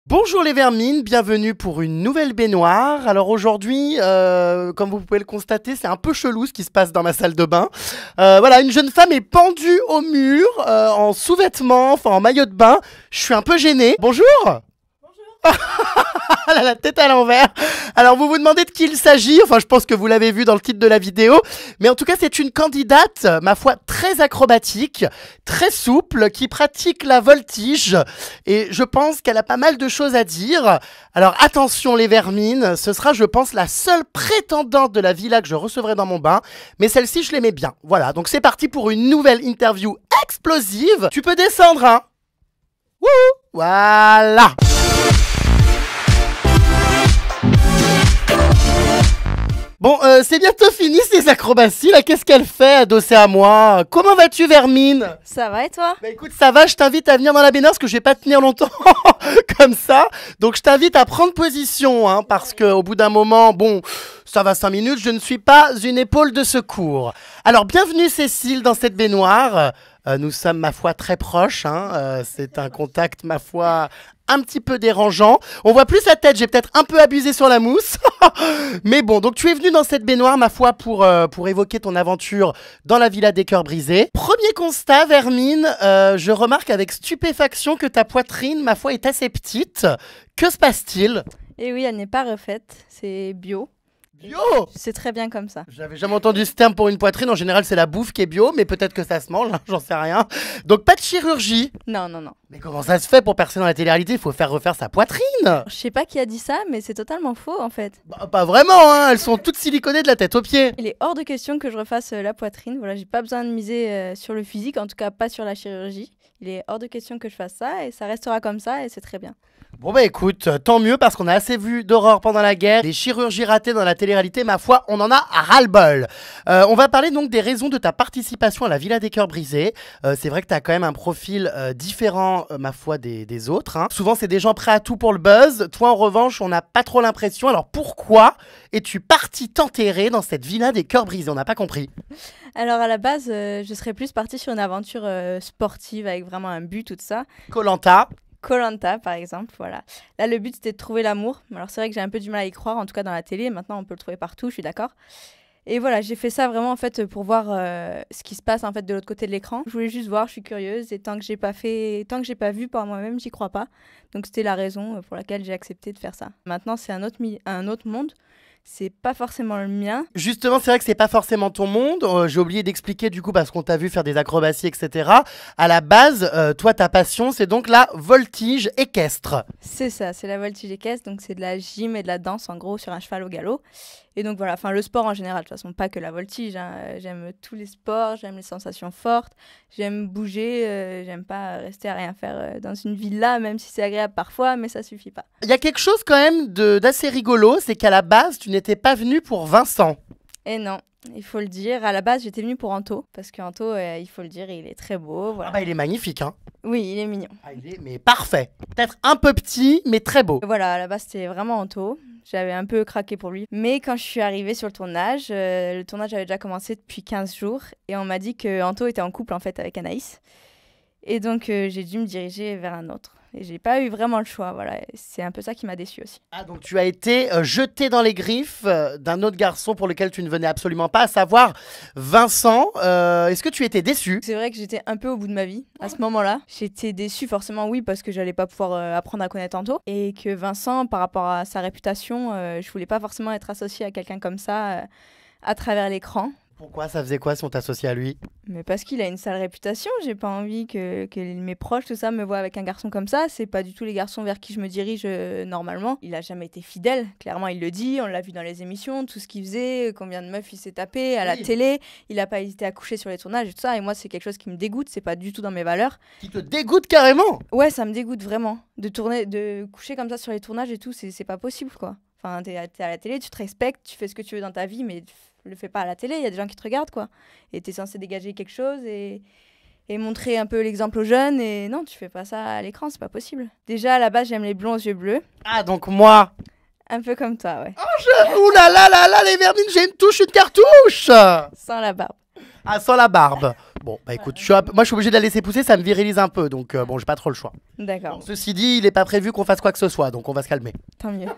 Bonjour les vermines, bienvenue pour une nouvelle baignoire. Alors aujourd'hui, comme vous pouvez le constater, c'est un peu chelou ce qui se passe dans ma salle de bain. Voilà, une jeune femme est pendue au mur, en sous-vêtements, enfin en maillot de bain. Je suis un peu gêné. Bonjour. Elle a la tête à l'envers. Alors vous vous demandez de qui il s'agit, enfin je pense que vous l'avez vu dans le titre de la vidéo, mais en tout cas c'est une candidate, ma foi, très acrobatique, très souple, qui pratique la voltige, et je pense qu'elle a pas mal de choses à dire. Alors attention les vermines, ce sera je pense la seule prétendante de la villa que je recevrai dans mon bain, mais celle-ci je l'aimais bien. Voilà, donc c'est parti pour une nouvelle interview explosive. Tu peux descendre, hein. Wouhou. Voilà. Bon, c'est bientôt fini ces acrobaties, là, qu'est-ce qu'elle fait adossée à moi? Comment vas-tu, Vermine? Ça va et toi? Bah écoute, ça va, je t'invite à venir dans la baignoire parce que je vais pas tenir longtemps comme ça. Donc je t'invite à prendre position, hein, parce qu'au bout d'un moment, bon, ça va 5 minutes, je ne suis pas une épaule de secours. Alors bienvenue Cécile dans cette baignoire. Nous sommes, ma foi, très proches, hein. C'est un contact, ma foi, un petit peu dérangeant. On voit plus sa tête, j'ai peut-être un peu abusé sur la mousse. Mais bon, donc tu es venu dans cette baignoire, ma foi, pour évoquer ton aventure dans la villa des cœurs brisés. Premier constat, Vermine, je remarque avec stupéfaction que ta poitrine, ma foi, est assez petite. Que se passe-t-il? Eh oui, elle n'est pas refaite, c'est bio. Bio? C'est très bien comme ça. J'avais jamais entendu ce terme pour une poitrine. En général, c'est la bouffe qui est bio, mais peut-être que ça se mange, hein, j'en sais rien. Donc, pas de chirurgie. Non, non, non. Mais comment ça se fait pour percer dans la télé-réalité? Il faut faire refaire sa poitrine. Je sais pas qui a dit ça, mais c'est totalement faux en fait. Bah, pas vraiment, hein. Elles sont toutes siliconées de la tête aux pieds. Il est hors de question que je refasse la poitrine. Voilà, j'ai pas besoin de miser sur le physique, en tout cas pas sur la chirurgie. Il est hors de question que je fasse ça et ça restera comme ça et c'est très bien. Bon bah écoute, tant mieux parce qu'on a assez vu d'horreur pendant la guerre. Les chirurgies ratées dans la télé-réalité, ma foi, on en a ras-le-bol. On va parler donc des raisons de ta participation à la Villa des Cœurs Brisés. C'est vrai que tu as quand même un profil différent, ma foi, des autres, hein. Souvent, c'est des gens prêts à tout pour le buzz. Toi, en revanche, on n'a pas trop l'impression. Alors pourquoi es-tu partie t'enterrer dans cette Villa des Cœurs Brisés? On n'a pas compris. Alors à la base, je serais plus partie sur une aventure sportive avec vraiment un but, tout ça. Koh-Lanta. Koh-Lanta par exemple, voilà. Là le but c'était de trouver l'amour. Alors c'est vrai que j'ai un peu du mal à y croire, en tout cas dans la télé. Maintenant on peut le trouver partout, je suis d'accord. Et voilà, j'ai fait ça vraiment en fait pour voir ce qui se passe en fait de l'autre côté de l'écran. Je voulais juste voir, je suis curieuse et tant que j'ai pas vu par moi-même, j'y crois pas. Donc c'était la raison pour laquelle j'ai accepté de faire ça. Maintenant c'est un autre monde. C'est pas forcément le mien. Justement, c'est vrai que c'est pas forcément ton monde. J'ai oublié d'expliquer du coup parce qu'on t'a vu faire des acrobaties, etc. À la base, toi, ta passion, c'est donc la voltige équestre. C'est ça, c'est la voltige équestre. Donc c'est de la gym et de la danse en gros sur un cheval au galop. Et donc voilà, enfin le sport en général, de toute façon, pas que la voltige, hein. J'aime tous les sports, j'aime les sensations fortes, j'aime bouger, j'aime pas rester à rien faire dans une villa, même si c'est agréable parfois, mais ça suffit pas. Il y a quelque chose quand même d'assez rigolo, c'est qu'à la base, tu n'étais pas venu pour Vincent. Et non, il faut le dire, à la base j'étais venue pour Anto, parce qu'Anto, il faut le dire, il est très beau. Voilà. Ah bah il est magnifique, hein. Oui, il est mignon. Ah, il est mais parfait. Peut-être un peu petit, mais très beau. Voilà, à la base c'était vraiment Anto. J'avais un peu craqué pour lui. Mais quand je suis arrivée sur le tournage avait déjà commencé depuis 15 jours. Et on m'a dit que Anto était en couple en fait avec Anaïs. Et donc j'ai dû me diriger vers un autre. Et j'ai pas eu vraiment le choix, voilà. C'est un peu ça qui m'a déçue aussi. Ah, donc tu as été jeté dans les griffes d'un autre garçon pour lequel tu ne venais absolument pas, à savoir Vincent. Est-ce que tu étais déçu? C'est vrai que j'étais un peu au bout de ma vie à ce moment-là. J'étais déçue forcément, oui, parce que j'allais pas pouvoir apprendre à connaître Anto. Et que Vincent, par rapport à sa réputation, je voulais pas forcément être associée à quelqu'un comme ça à travers l'écran. Pourquoi? Ça faisait quoi si on t'associait à lui? Mais parce qu'il a une sale réputation, j'ai pas envie que mes proches, tout ça, me voient avec un garçon comme ça. C'est pas du tout les garçons vers qui je me dirige normalement. Il a jamais été fidèle, clairement il le dit, on l'a vu dans les émissions, tout ce qu'il faisait, combien de meufs il s'est tapé à la télé. Il a pas hésité à coucher sur les tournages et tout ça. Et moi c'est quelque chose qui me dégoûte, c'est pas du tout dans mes valeurs. Qui te dégoûte carrément? Ouais, ça me dégoûte vraiment. De coucher comme ça sur les tournages et tout, c'est pas possible quoi. Enfin, t'es à la télé, tu te respectes, tu fais ce que tu veux dans ta vie, mais le fais pas à la télé, il y a des gens qui te regardent, quoi. Et t'es censé dégager quelque chose et montrer un peu l'exemple aux jeunes. Et non, tu fais pas ça à l'écran, c'est pas possible. Déjà, à la base, j'aime les blonds aux yeux bleus. Ah, donc moi... Un peu comme toi, ouais. Oh, ouh là là là là, les vermines, j'ai une touche, une cartouche. Sans la barbe. Ah, sans la barbe. Bon, bah écoute, Voilà. moi je suis obligé de la laisser pousser, ça me virilise un peu, donc bon, j'ai pas trop le choix. D'accord, Bon, ceci dit, il est pas prévu qu'on fasse quoi que ce soit, donc on va se calmer. tant mieux.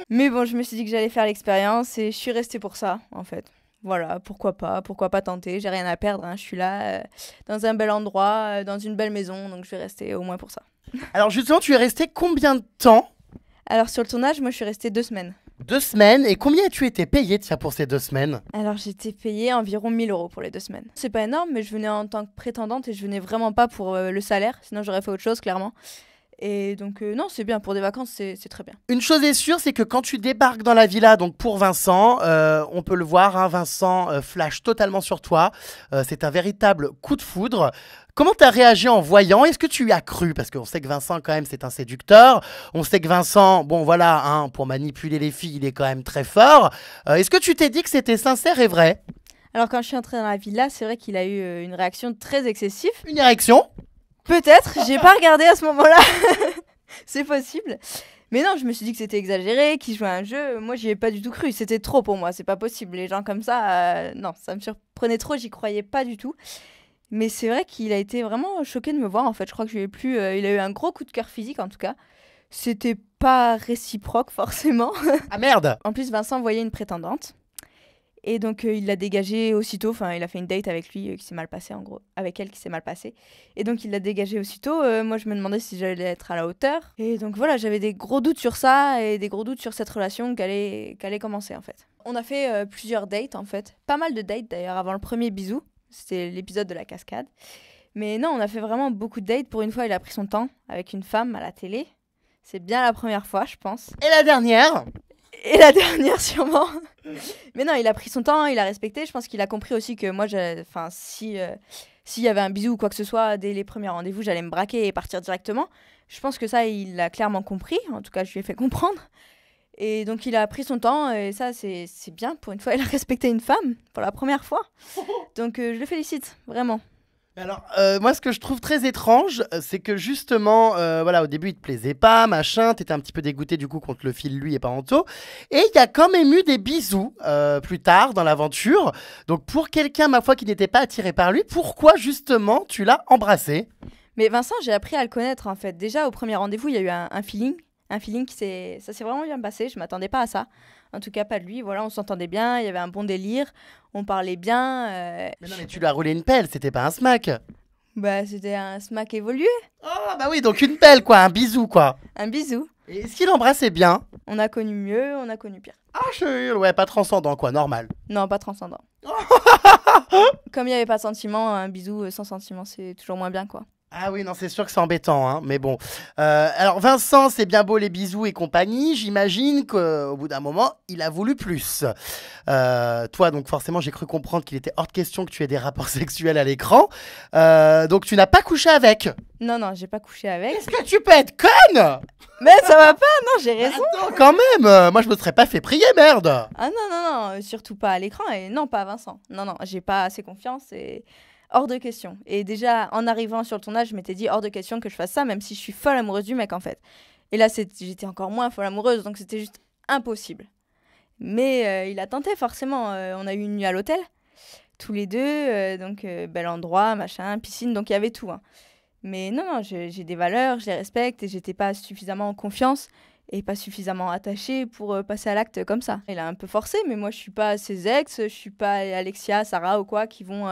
Mais bon, je me suis dit que j'allais faire l'expérience et je suis restée pour ça, en fait. Voilà, pourquoi pas tenter, j'ai rien à perdre, hein. Je suis là, dans un bel endroit, dans une belle maison, donc je vais rester au moins pour ça. Alors justement, tu es resté combien de temps? Alors sur le tournage, moi je suis restée 2 semaines. 2 semaines, et combien as-tu été payé tiens, pour ces 2 semaines? Alors j'étais payée environ 1 000 € pour les 2 semaines. C'est pas énorme, mais je venais en tant que prétendante et je venais vraiment pas pour le salaire, sinon j'aurais fait autre chose clairement. Et donc non, c'est bien, pour des vacances, c'est très bien. Une chose est sûre, c'est que quand tu débarques dans la villa, donc pour Vincent, on peut le voir, hein, Vincent flash totalement sur toi. C'est un véritable coup de foudre. Comment tu as réagi en voyant? Est-ce que tu y as cru? Parce qu'on sait que Vincent, quand même, c'est un séducteur. On sait que Vincent, bon voilà, hein, pour manipuler les filles, il est quand même très fort. Est-ce que tu t'es dit que c'était sincère et vrai? Alors quand je suis entrée dans la villa, c'est vrai qu'il a eu une réaction très excessive. Une érection? Peut-être, j'ai pas regardé à ce moment-là. C'est possible. Mais non, je me suis dit que c'était exagéré, qu'il jouait à un jeu. Moi, j'y ai pas du tout cru. C'était trop pour moi, c'est pas possible. Les gens comme ça, non, ça me surprenait trop, j'y croyais pas du tout. Mais c'est vrai qu'il a été vraiment choqué de me voir, en fait. Je crois que je lui ai plu. Il a eu un gros coup de cœur physique, en tout cas. C'était pas réciproque, forcément. Ah merde! En plus, Vincent voyait une prétendante. Et donc, il l'a dégagée aussitôt. Enfin, il a fait une date avec lui qui s'est mal passée, en gros. Avec elle qui s'est mal passée. Et donc, il l'a dégagée aussitôt. Moi, je me demandais si j'allais être à la hauteur. Et donc, voilà, j'avais des gros doutes sur ça et des gros doutes sur cette relation qu'allait commencer, en fait. On a fait plusieurs dates, en fait. Pas mal de dates, d'ailleurs, avant le premier bisou. C'était l'épisode de la cascade. Mais non, on a fait vraiment beaucoup de dates. Pour une fois, il a pris son temps avec une femme à la télé. C'est bien la première fois, je pense. Et la dernière? Et la dernière, sûrement. Mais non, il a pris son temps, il a respecté. Je pense qu'il a compris aussi que moi, s'il y avait un bisou ou quoi que ce soit, dès les premiers rendez-vous, j'allais me braquer et partir directement. Je pense que ça, il l'a clairement compris. En tout cas, je lui ai fait comprendre. Et donc, il a pris son temps. Et ça, c'est bien. Pour une fois, il a respecté une femme. Pour la première fois. Donc, je le félicite. Vraiment. Alors, moi, ce que je trouve très étrange, c'est que justement, voilà, au début, il te plaisait pas, machin, t'étais un petit peu dégoûté du coup contre le fil, lui et pas Anto. Et il y a quand même eu des bisous plus tard dans l'aventure. Donc, pour quelqu'un, ma foi, qui n'était pas attiré par lui, pourquoi justement tu l'as embrassé? Mais Vincent, j'ai appris à le connaître en fait. Déjà au premier rendez-vous, il y a eu un feeling. Un feeling ça s'est vraiment bien passé. Je m'attendais pas à ça. En tout cas, pas de lui. Voilà, on s'entendait bien. Il y avait un bon délire. On parlait bien. Mais non, mais tu lui as roulé une pelle, c'était pas un smack. Bah, c'était un smack évolué. Oh, bah oui, donc une pelle, quoi, un bisou, quoi. Un bisou. Et est-ce qu'il embrassait bien? On a connu mieux, on a connu pire. Ah, ouais, pas transcendant, quoi, normal. Non, pas transcendant. Comme il n'y avait pas de sentiment, un bisou sans sentiment, c'est toujours moins bien, quoi. Ah oui, non, c'est sûr que c'est embêtant, hein, mais bon. Alors, Vincent, c'est bien beau les bisous et compagnie. J'imagine qu'au bout d'un moment, il a voulu plus. Toi, donc forcément, j'ai cru comprendre qu'il était hors de question que tu aies des rapports sexuels à l'écran. Donc, tu n'as pas couché avec. Non, non, j'ai pas couché avec. Est-ce que tu peux être conne? Mais ça va pas, non, j'ai raison. Attends, quand même, moi, je me serais pas fait prier, merde. Ah non, non, non, surtout pas à l'écran et non, pas à Vincent. Non, non, j'ai pas assez confiance et hors de question. Et déjà, en arrivant sur le tournage, je m'étais dit hors de question que je fasse ça, même si je suis folle amoureuse du mec, en fait. Et là, j'étais encore moins folle amoureuse, donc c'était juste impossible. Mais il a tenté, forcément. On a eu une nuit à l'hôtel, tous les deux, donc bel endroit, machin, piscine, donc il y avait tout, hein. Mais non, non, j'ai des valeurs, je les respecte et j'étais pas suffisamment en confiance et pas suffisamment attachée pour passer à l'acte comme ça. Il a un peu forcé, mais moi je suis pas ses ex, je suis pas Alexia, Sarah ou quoi qui vont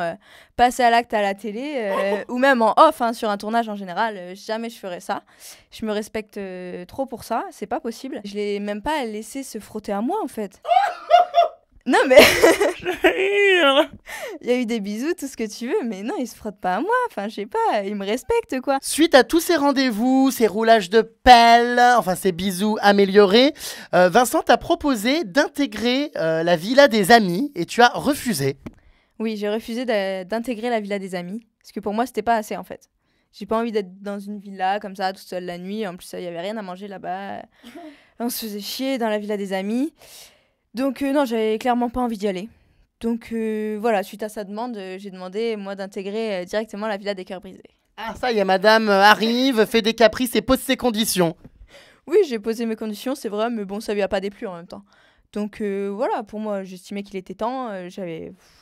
passer à l'acte à la télé ou même en off, hein, sur un tournage en général. Jamais je ferais ça. Je me respecte trop pour ça, c'est pas possible. Je l'ai même pas laissé se frotter à moi en fait. Non mais il y a eu des bisous, tout ce que tu veux, mais non, il se frotte pas à moi. Enfin, je sais pas, il me respecte quoi. Suite à tous ces rendez-vous, ces roulages de pelle, enfin ces bisous améliorés, Vincent t'a proposé d'intégrer la villa des amis et tu as refusé. Oui, j'ai refusé d'intégrer la villa des amis parce que pour moi, c'était pas assez en fait. J'ai pas envie d'être dans une villa comme ça, toute seule la nuit. En plus, il y avait rien à manger là-bas. On se faisait chier dans la villa des amis. Donc non, j'avais clairement pas envie d'y aller. Donc voilà, suite à sa demande, j'ai demandé moi d'intégrer directement la villa des cœurs brisés. Ah ça y est, madame arrive, fait des caprices et pose ses conditions. Oui, j'ai posé mes conditions, c'est vrai, mais bon, ça lui a pas déplu en même temps. Donc voilà, pour moi, j'estimais qu'il était temps.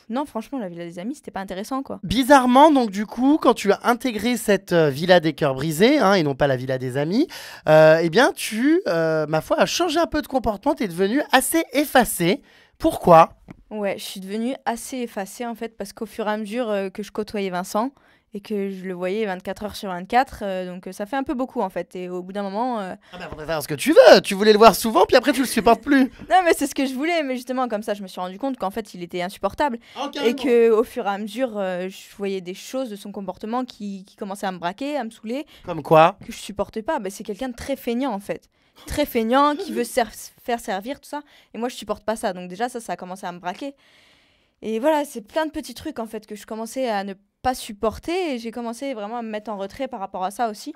Non, franchement, la villa des amis, c'était pas intéressant, quoi. Bizarrement, donc du coup, quand tu as intégré cette villa des cœurs brisés, hein, et non pas la villa des amis, eh bien tu, ma foi, as changé un peu de comportement, tu es devenu assez effacé. Pourquoi? Ouais, je suis devenue assez effacée, en fait, parce qu'au fur et à mesure que je côtoyais Vincent et que je le voyais 24 heures sur 24, donc ça fait un peu beaucoup, en fait. Et au bout d'un moment... Ah bah, faudrait faire ce que tu veux, tu voulais le voir souvent, puis après tu le supportes plus. Non, mais c'est ce que je voulais, mais justement, comme ça, je me suis rendu compte qu'en fait, il était insupportable. Ah, Et carrément. que au fur et à mesure, je voyais des choses de son comportement qui commençaient à me braquer, à me saouler, Comme quoi? que je supportais pas. Bah, c'est quelqu'un de très feignant, en fait. Très feignant, qui veut faire servir, tout ça. Et moi, je supporte pas ça. Donc déjà, ça a commencé à me braquer. Et voilà, c'est plein de petits trucs, en fait, que je commençais à ne pas supporter. Et j'ai commencé vraiment à me mettre en retrait par rapport à ça aussi.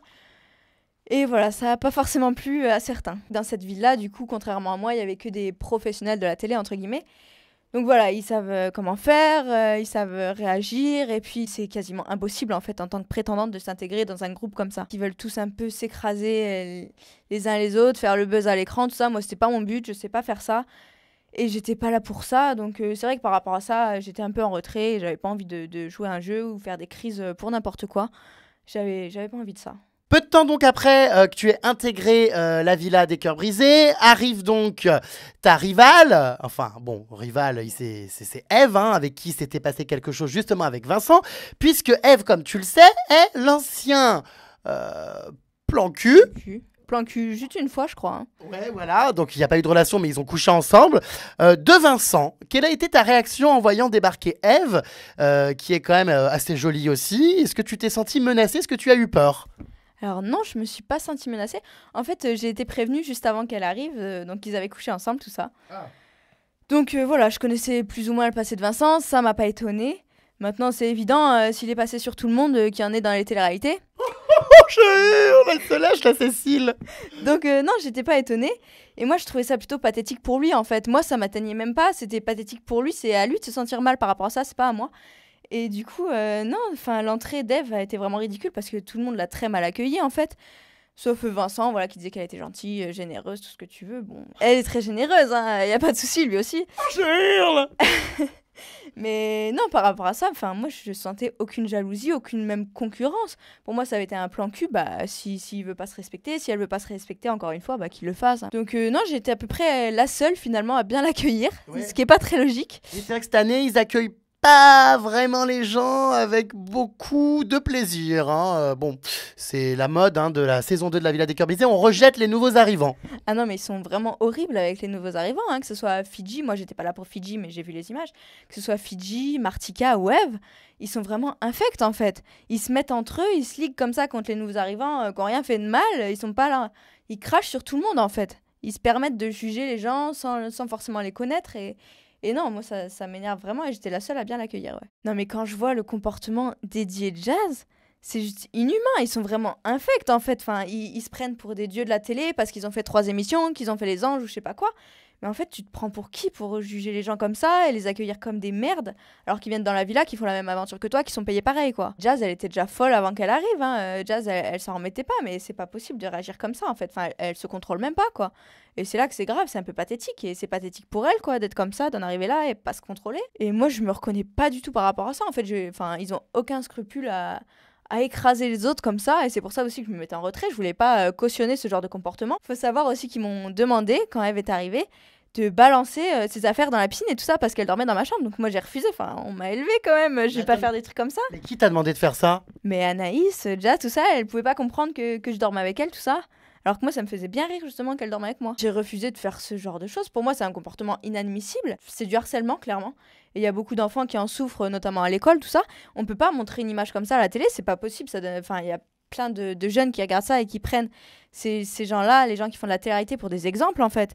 Et voilà, ça n'a pas forcément plu à certains. Dans cette ville-là, du coup, contrairement à moi, il y avait que des professionnels de la télé, entre guillemets. Donc voilà, ils savent comment faire, ils savent réagir, et puis c'est quasiment impossible en fait en tant que prétendante de s'intégrer dans un groupe comme ça. Ils veulent tous un peu s'écraser les uns les autres, faire le buzz à l'écran, tout ça. Moi, c'était pas mon but, je sais pas faire ça, et j'étais pas là pour ça. Donc c'est vrai que par rapport à ça, j'étais un peu en retrait, et j'avais pas envie de jouer à un jeu ou faire des crises pour n'importe quoi. J'avais pas envie de ça. Peu de temps donc après que tu aies intégré la villa des cœurs brisés, arrive donc ta rivale, enfin bon, rivale, c'est Eve, hein, avec qui s'était passé quelque chose justement avec Vincent, puisque Eve, comme tu le sais, est l'ancien plan cul. Plan cul juste une fois, je crois. Hein. Ouais, voilà, donc il n'y a pas eu de relation, mais ils ont couché ensemble. De Vincent, quelle a été ta réaction en voyant débarquer Eve, qui est quand même assez jolie aussi? Est-ce que tu t'es senti menacée? Est-ce que tu as eu peur? Alors non, je me suis pas sentie menacée. En fait, j'ai été prévenue juste avant qu'elle arrive, donc ils avaient couché ensemble, tout ça. Ah. Donc voilà, je connaissais plus ou moins le passé de Vincent, ça m'a pas étonnée. Maintenant, c'est évident, s'il est passé sur tout le monde, qu'il y en ait dans les téléréalités. Oh, je elle se lâche, la Cécile. Donc non, j'étais pas étonnée. Et moi, je trouvais ça plutôt pathétique pour lui, en fait. Moi, ça m'atteignait même pas, c'était pathétique pour lui, c'est à lui de se sentir mal par rapport à ça, c'est pas à moi. Et du coup, non, enfin, l'entrée d'Eve a été vraiment ridicule parce que tout le monde l'a très mal accueillie, en fait. Sauf Vincent, voilà, qui disait qu'elle était gentille, généreuse, tout ce que tu veux. Bon, elle est très généreuse, hein, y a pas de souci, lui aussi. Je hurle. Mais non, par rapport à ça, enfin, moi, je sentais aucune jalousie, aucune même concurrence. Pour moi, ça avait été un plan cul, bah, s'il veut pas se respecter, si elle veut pas se respecter, encore une fois, bah, qu'il le fasse. Hein. Donc non, j'étais à peu près la seule, finalement, à bien l'accueillir, Ouais. ce qui est pas très logique. Et c'est vrai que cette année, ils accueillent pas vraiment les gens avec beaucoup de plaisir. Hein. Bon, c'est la mode hein, de la saison 2 de la Villa des Cœurs Brisés. On rejette les nouveaux arrivants. Ah non, mais ils sont vraiment horribles avec les nouveaux arrivants, hein, que ce soit Fidji, moi j'étais pas là pour Fidji, mais j'ai vu les images, que ce soit Fidji, Martika ou Eve, ils sont vraiment infects en fait. Ils se mettent entre eux, ils se liguent comme ça contre les nouveaux arrivants qui n'ont rien fait de mal, ils sont pas là. Ils crachent sur tout le monde en fait. Ils se permettent de juger les gens sans forcément les connaître et non, moi ça m'énerve vraiment et j'étais la seule à bien l'accueillir. Ouais. Non, mais quand je vois le comportement dédié de Jazz, c'est juste inhumain. Ils sont vraiment infects en fait. Enfin, ils se prennent pour des dieux de la télé parce qu'ils ont fait 3 émissions, qu'ils ont fait les anges ou je sais pas quoi. Mais en fait, tu te prends pour qui pour juger les gens comme ça et les accueillir comme des merdes alors qu'ils viennent dans la villa, qui font la même aventure que toi, qui sont payés pareil quoi. Jazz, elle était déjà folle avant qu'elle arrive. Hein. Jazz, elle s'en remettait pas, mais c'est pas possible de réagir comme ça en fait. Enfin, elle se contrôle même pas quoi. Et c'est là que c'est grave, c'est un peu pathétique. Et c'est pathétique pour elle quoi, d'être comme ça, d'en arriver là et pas se contrôler. Et moi, je me reconnais pas du tout par rapport à ça. En fait, enfin, ils ont aucun scrupule à écraser les autres comme ça, et c'est pour ça aussi que je me mettais en retrait, je voulais pas cautionner ce genre de comportement. Faut savoir aussi qu'ils m'ont demandé, quand Eve est arrivée, de balancer ses affaires dans la piscine et tout ça parce qu'elle dormait dans ma chambre, donc moi j'ai refusé, enfin on m'a élevée quand même, je vais pas faire des trucs comme ça. Mais qui t'a demandé de faire ça? Mais Anaïs, déjà tout ça, elle pouvait pas comprendre que je dormais avec elle, tout ça. Alors que moi, ça me faisait bien rire justement qu'elle dorme avec moi. J'ai refusé de faire ce genre de choses. Pour moi, c'est un comportement inadmissible. C'est du harcèlement, clairement. Et il y a beaucoup d'enfants qui en souffrent, notamment à l'école, tout ça. On peut pas montrer une image comme ça à la télé, c'est pas possible. Enfin, il y a plein de jeunes qui regardent ça et qui prennent ces gens-là, les gens qui font de la télé-réalité, pour des exemples, en fait.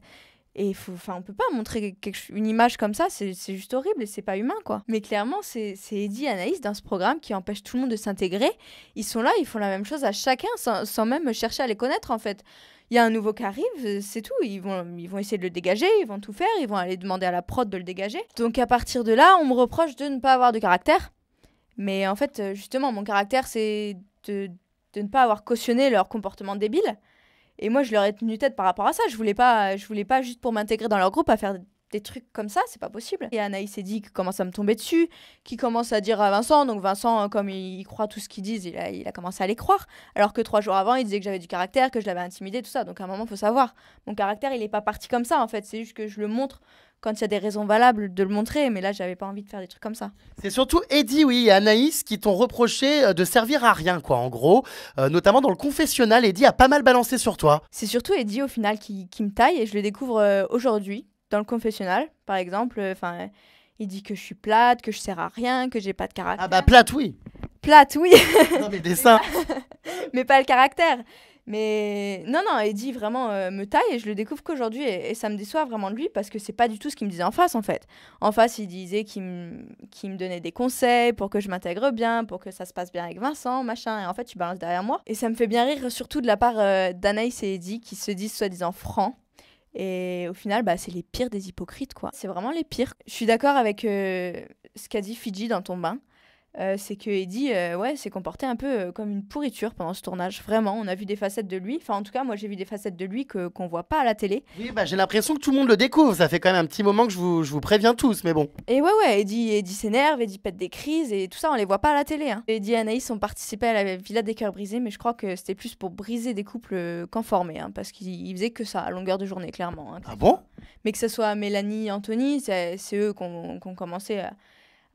Et on peut pas montrer une image comme ça, c'est juste horrible et c'est pas humain, quoi. Mais clairement, c'est Eddie et Anaïs dans ce programme qui empêche tout le monde de s'intégrer. Ils sont là, ils font la même chose à chacun sans même chercher à les connaître, en fait. Il y a un nouveau qui arrive, c'est tout. Ils vont essayer de le dégager, ils vont tout faire, ils vont aller demander à la prod de le dégager. Donc à partir de là, on me reproche de ne pas avoir de caractère. Mais en fait, justement, mon caractère, c'est de ne pas avoir cautionné leur comportement débile. Et moi, je leur ai tenu tête par rapport à ça. Je voulais pas juste pour m'intégrer dans leur groupe à faire des trucs comme ça, c'est pas possible. Et Anaïs et Eddie qui commencent à me tomber dessus, qui commencent à dire à Vincent, donc Vincent, comme il croit tout ce qu'ils disent, il a commencé à les croire. Alors que 3 jours avant, il disait que j'avais du caractère, que je l'avais intimidé, tout ça. Donc à un moment, faut savoir, mon caractère, il est pas parti comme ça en fait. C'est juste que je le montre quand il y a des raisons valables de le montrer, mais là, j'avais pas envie de faire des trucs comme ça. C'est surtout Eddie, oui, et Anaïs qui t'ont reproché de servir à rien, quoi, en gros. Notamment dans le confessionnal, Eddie a pas mal balancé sur toi. C'est surtout Eddie au final qui me taille et je le découvre aujourd'hui dans le confessionnal, par exemple. Enfin, il dit que je suis plate, que je sers à rien, que j'ai pas de caractère. Ah bah plate, oui. Plate, oui. Non mais dessin. Mais pas le caractère. Mais non, Eddie vraiment me taille et je le découvre qu'aujourd'hui et ça me déçoit vraiment de lui parce que c'est pas du tout ce qu'il me disait en face en fait. En face, il disait qu'il me donnait des conseils pour que je m'intègre bien, pour que ça se passe bien avec Vincent, machin. Et en fait, tu balances derrière moi. Et ça me fait bien rire surtout de la part d'Anaïs et Eddie qui se disent soi-disant francs. Et au final, bah, c'est les pires des hypocrites, quoi. C'est vraiment les pires. Je suis d'accord avec ce qu'a dit Fidji dans ton bain. C'est que Eddie s'est comporté un peu comme une pourriture pendant ce tournage. Vraiment, on a vu des facettes de lui. Enfin, en tout cas, moi, j'ai vu des facettes de lui qu'on voit pas à la télé. Oui, bah j'ai l'impression que tout le monde le découvre. Ça fait quand même un petit moment que je vous préviens tous, mais bon. Et ouais, Eddie s'énerve, Eddie pète des crises et tout ça, on les voit pas à la télé. Hein. Eddie et Anaïs ont participé à la Villa des Cœurs Brisés, mais je crois que c'était plus pour briser des couples qu'en former, hein, parce qu'ils faisaient que ça à longueur de journée, clairement. Hein, Ah bon? Mais que ce soit Mélanie, Anthony, c'est eux qui ont commencé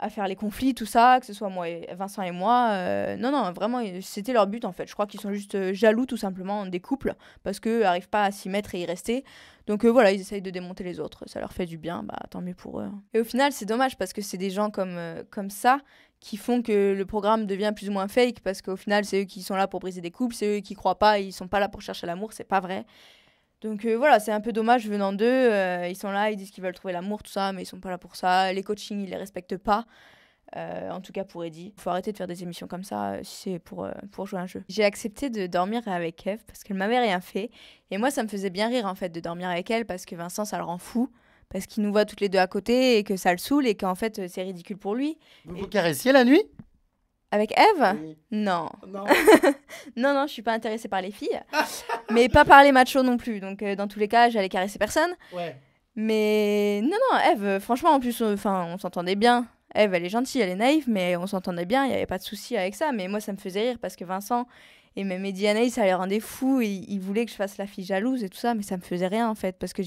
à faire les conflits, tout ça, que ce soit moi et Vincent et moi. Non, vraiment, c'était leur but en fait. Je crois qu'ils sont juste jaloux tout simplement des couples parce qu'eux n'arrivent pas à s'y mettre et y rester. Donc voilà, ils essayent de démonter les autres. Ça leur fait du bien, bah tant mieux pour eux. Et au final, c'est dommage parce que c'est des gens comme ça qui font que le programme devient plus ou moins fake parce qu'au final, c'est eux qui sont là pour briser des couples, c'est eux qui croient pas, ils sont pas là pour chercher l'amour, c'est pas vrai. Donc voilà, c'est un peu dommage venant d'eux. Ils sont là, ils disent qu'ils veulent trouver l'amour, tout ça, mais ils sont pas là pour ça. Les coachings, ils les respectent pas. En tout cas pour Eddie. Il faut arrêter de faire des émissions comme ça si c'est pour jouer à un jeu. J'ai accepté de dormir avec Eve parce qu'elle m'avait rien fait. Et moi, ça me faisait bien rire en fait de dormir avec elle parce que Vincent, ça le rend fou. Parce qu'il nous voit toutes les deux à côté et que ça le saoule et qu'en fait, c'est ridicule pour lui. Vous vous caressiez la nuit? Avec Eve? Oui. Non. Non. non, je suis pas intéressée par les filles. Mais pas par les machos non plus. Donc dans tous les cas, j'allais caresser personne. Ouais. Mais non, Eve, franchement, en plus, on s'entendait bien. Eve, elle est gentille, elle est naïve, mais on s'entendait bien, il n'y avait pas de souci avec ça. Mais moi, ça me faisait rire parce que Vincent et même Eddie et Anaïs, ça les rendait fous. Ils voulaient que je fasse la fille jalouse et tout ça, mais ça me faisait rien en fait. Parce que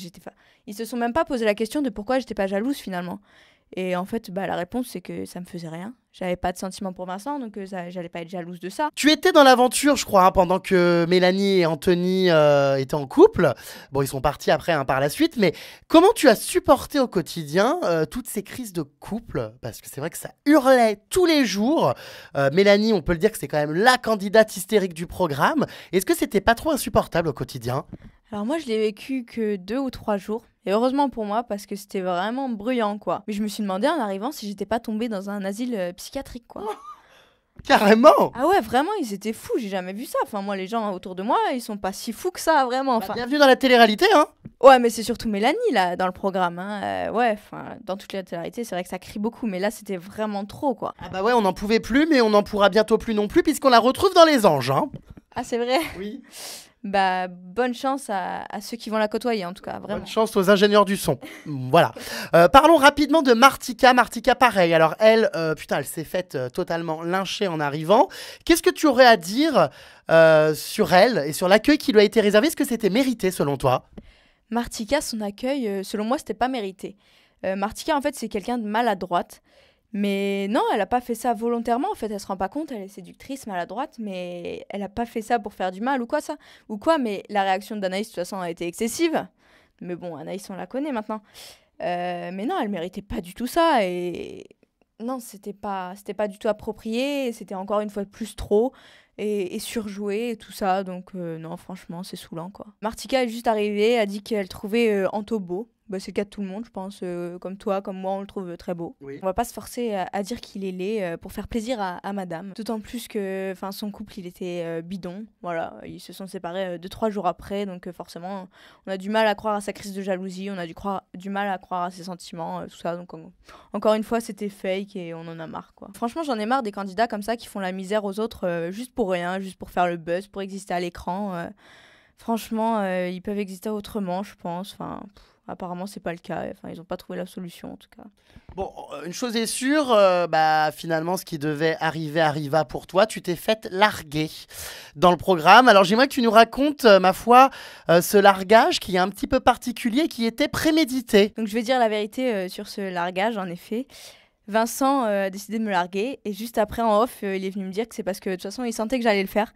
ils se sont même pas posé la question de pourquoi j'étais pas jalouse finalement. Et en fait, bah, la réponse, c'est que ça me faisait rien. J'avais pas de sentiment pour Vincent, donc j'allais pas être jalouse de ça. Tu étais dans l'aventure, je crois, hein, pendant que Mélanie et Anthony étaient en couple. Bon, ils sont partis après par la suite, mais comment tu as supporté au quotidien toutes ces crises de couple? Parce que c'est vrai que ça hurlait tous les jours. Mélanie, on peut le dire que c'est quand même la candidate hystérique du programme. Est-ce que c'était pas trop insupportable au quotidien? Alors moi, je l'ai vécu que 2 ou 3 jours. Et heureusement pour moi, parce que c'était vraiment bruyant, quoi. Mais je me suis demandé en arrivant si j'étais pas tombée dans un asile psychiatrique, quoi. Carrément! Ah ouais, vraiment, ils étaient fous, j'ai jamais vu ça. Enfin, moi, les gens autour de moi, ils sont pas si fous que ça, vraiment. Enfin, Bienvenue dans la télé-réalité, hein? ouais, mais c'est surtout Mélanie, là, dans le programme. Hein. Ouais, enfin, dans toute la télé-réalité, c'est vrai que ça crie beaucoup, mais là, c'était vraiment trop, quoi. Ah bah ouais, on n'en pouvait plus, mais on n'en pourra bientôt plus non plus, puisqu'on la retrouve dans Les Anges, hein? Ah, c'est vrai? Oui. Bah, bonne chance à ceux qui vont la côtoyer, en tout cas, vraiment. Bonne chance aux ingénieurs du son. Voilà. Parlons rapidement de Martika. Martika, pareil. Alors, elle, elle s'est faite totalement lyncher en arrivant. Qu'est-ce que tu aurais à dire sur elle et sur l'accueil qui lui a été réservé? Est-ce que c'était mérité, selon toi? Martika, son accueil, selon moi, c'était pas mérité. Martika, en fait, c'est quelqu'un de maladroite. Mais non, elle a pas fait ça volontairement, en fait, elle se rend pas compte, elle est séductrice, maladroite, mais elle a pas fait ça pour faire du mal ou quoi ça. Ou quoi, mais la réaction d'Anaïs, de toute façon, a été excessive. Mais bon, Anaïs, on la connaît maintenant. Mais non, elle méritait pas du tout ça, et non, c'était pas du tout approprié, c'était encore une fois de plus trop, et surjoué, et tout ça, donc non, franchement, c'est saoulant, quoi. Martika est juste arrivée, a dit qu'elle trouvait Anto beau. Bah, c'est le cas de tout le monde, je pense. Comme toi, comme moi, on le trouve très beau. Oui. On va pas se forcer à dire qu'il est laid pour faire plaisir à madame. D'autant plus que son couple, il était bidon. Voilà, ils se sont séparés 2-3 jours après. Donc forcément, on a du mal à croire à sa crise de jalousie. On a du mal à croire à ses sentiments, tout ça. Donc encore une fois, c'était fake et on en a marre, quoi. Franchement, j'en ai marre des candidats comme ça qui font la misère aux autres juste pour rien, juste pour faire le buzz, pour exister à l'écran. Franchement, ils peuvent exister autrement, je pense. Enfin, apparemment, c'est pas le cas. Enfin, ils n'ont pas trouvé la solution, en tout cas. Bon, une chose est sûre, finalement, ce qui devait arriver arriva pour toi. Tu t'es faite larguer dans le programme. Alors, j'aimerais que tu nous racontes, ma foi, ce largage qui est un petit peu particulier, qui était prémédité. Donc, je vais dire la vérité sur ce largage, en effet. Vincent a décidé de me larguer. Et juste après, en off, il est venu me dire que c'est parce que, de toute façon, il sentait que j'allais le faire.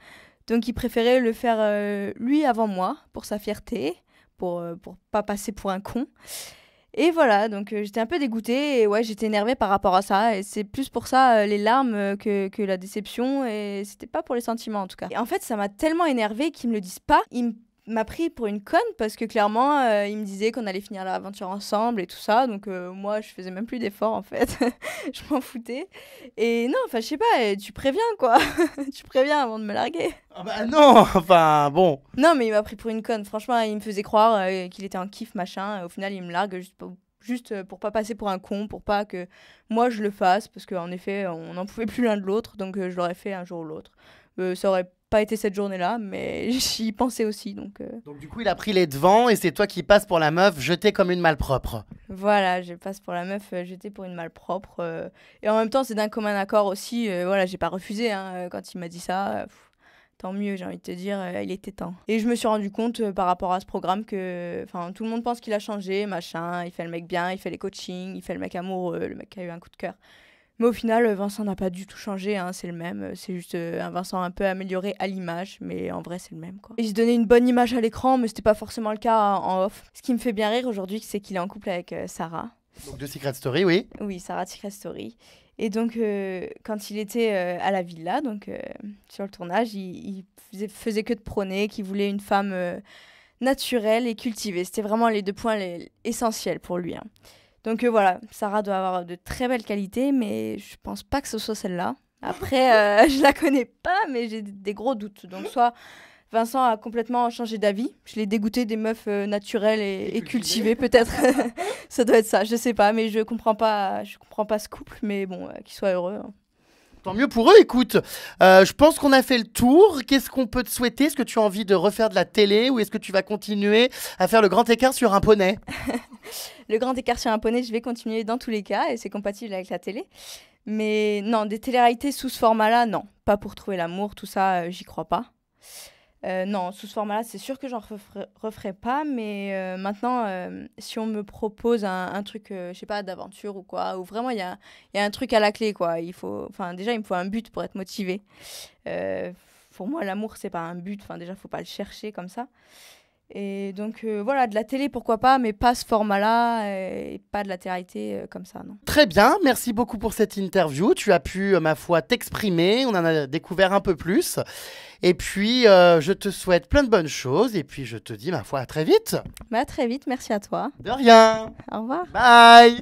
Donc, il préférait le faire lui avant moi, pour sa fierté, pour pas passer pour un con. Et voilà, donc j'étais un peu dégoûtée et ouais, j'étais énervée par rapport à ça. Et c'est plus pour ça les larmes que la déception. Et c'était pas pour les sentiments en tout cas. Et en fait, ça m'a tellement énervée qu'ils me le disent pas. Il m'a pris pour une conne parce que clairement, il me disait qu'on allait finir l'aventure ensemble et tout ça. Donc moi, je faisais même plus d'efforts en fait. Je m'en foutais. Et non, enfin, je sais pas, tu préviens quoi. Tu préviens avant de me larguer. Ah bah non, enfin bon. Non, mais il m'a pris pour une conne. Franchement, il me faisait croire qu'il était en kiff, machin. Et au final, il me largue juste pour pas passer pour un con, pour pas que moi je le fasse. Parce qu'en effet, on n'en pouvait plus l'un de l'autre. Donc je l'aurais fait un jour ou l'autre. Ça aurait pas été cette journée-là, mais j'y pensais aussi. Donc du coup, il a pris les devants et c'est toi qui passes pour la meuf jetée comme une malpropre. voilà, je passe pour la meuf jetée pour une malpropre. Et en même temps, c'est d'un commun accord aussi. Voilà, j'ai pas refusé quand il m'a dit ça. Tant mieux, j'ai envie de te dire, il était temps. Et je me suis rendu compte par rapport à ce programme que tout le monde pense qu'il a changé, machin, il fait le mec bien, il fait les coachings, il fait le mec amoureux, le mec qui a eu un coup de cœur. Mais au final, Vincent n'a pas du tout changé, c'est le même. C'est juste un Vincent un peu amélioré à l'image, mais en vrai, c'est le même, quoi. Il se donnait une bonne image à l'écran, mais c'était pas forcément le cas en off. Ce qui me fait bien rire aujourd'hui, c'est qu'il est en couple avec Sarah. Donc de Secret Story, oui. Oui, Sarah de Secret Story. Et donc, quand il était à la villa, donc sur le tournage, il faisait que de prôner qu'il voulait une femme naturelle et cultivée. C'était vraiment les deux points essentiels pour lui. Donc voilà, Sarah doit avoir de très belles qualités, mais je pense pas que ce soit celle-là. Après, je la connais pas, mais j'ai des gros doutes. Donc soit Vincent a complètement changé d'avis. Je l'ai dégoûté des meufs naturelles et cultivées, peut-être. Ça doit être ça, je sais pas, mais je comprends pas ce couple, mais bon, qu'ils soient heureux. Tant mieux pour eux, écoute. Je pense qu'on a fait le tour. Qu'est-ce qu'on peut te souhaiter? Est-ce que tu as envie de refaire de la télé ou est-ce que tu vas continuer à faire le grand écart sur un poney? Le grand écart sur un poney, je vais continuer dans tous les cas et c'est compatible avec la télé. Mais non, des téléréalités sous ce format-là, non. Pas pour trouver l'amour, tout ça, j'y crois pas. Non, sous ce format-là, c'est sûr que j'en referai pas, mais maintenant, si on me propose un truc, je sais pas, d'aventure ou quoi, où vraiment il y a un truc à la clé, quoi. Déjà, il me faut un but pour être motivé. Pour moi, l'amour, c'est pas un but. Enfin, déjà, faut pas le chercher comme ça. Et donc, voilà, de la télé, pourquoi pas, mais pas ce format-là et pas de la télé comme ça, non. Très bien, merci beaucoup pour cette interview. Tu as pu, ma foi, t'exprimer. On en a découvert un peu plus. Et puis, je te souhaite plein de bonnes choses. Et puis, je te dis, ma foi, à très vite. À très vite, merci à toi. De rien. Au revoir. Bye.